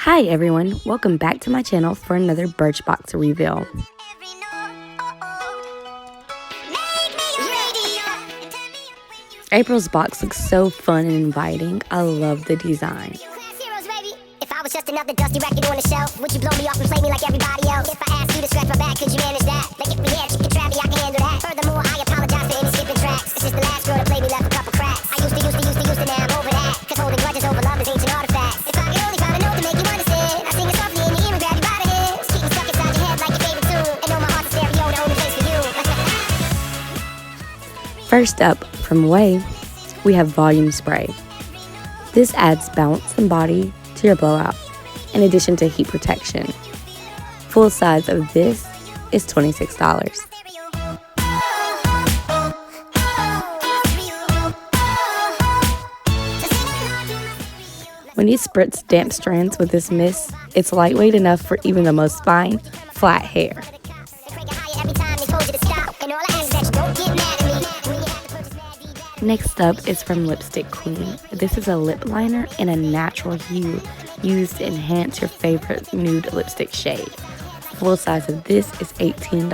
Hi everyone, welcome back to my channel for another Birchbox reveal. April's box looks so fun and inviting. I love the design. If I was just another dusty record on the shelf, would you blow me off and play me like everybody else? If I asked you to scratch my back, could you manage that? Like if we had chicken trappy, I can handle that. Furthermore, I apologize for any skipping tracks. It's just the last girl that played me left a couple cracks. I used to, now I'm over that. Cause holding grudges over love is ancient artifacts. If I could only find a note to make you understand, I sing it softly in your ear and grab you by the hand. Just keep me stuck inside your head like your favorite tune. And know my heart's a stereo, the only place for you. First up, from Way, we have Volume Spray. This adds bounce and body to your blowout, in addition to heat protection. Full size of this is $26. When you spritz damp strands with this mist, it's lightweight enough for even the most fine, flat hair. Next up is from Lipstick Queen. This is a lip liner in a natural hue used to enhance your favorite nude lipstick shade. Full size of this is $18.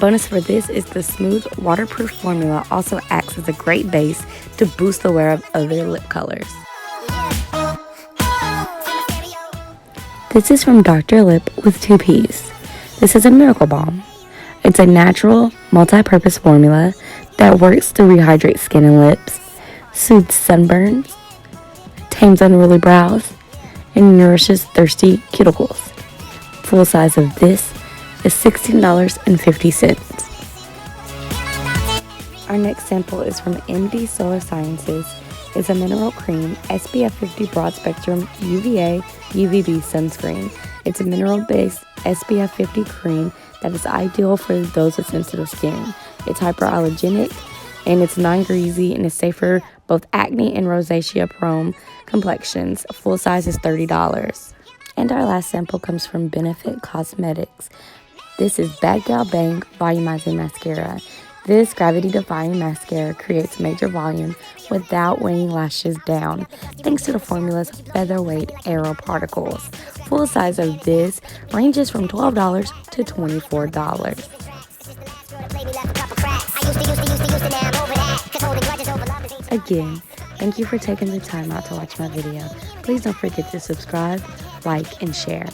Bonus for this is the smooth, waterproof formula also acts as a great base to boost the wear of other lip colors. This is from Dr. Lip with 2 Ps. This is a miracle balm. It's a natural, multi-purpose formula that works to rehydrate skin and lips, soothes sunburns, tames unruly brows, and nourishes thirsty cuticles. Full size of this is $16.50. Our next sample is from MD Solar Sciences. It's a mineral cream, SPF 50 broad spectrum UVA UVB sunscreen. It's a mineral-based SPF 50 cream that is ideal for those with sensitive skin. It's hyperallergenic and it's non-greasy and is safe for both acne and rosacea prone complexions. Full size is $30. And our last sample comes from Benefit Cosmetics. This is Bad Gal Bang Volumizing Mascara. This gravity-defying mascara creates major volume without weighing lashes down, thanks to the formula's featherweight aero particles. Full size of this ranges from $12 to $24. Again, thank you for taking the time out to watch my video. Please don't forget to subscribe, like, and share.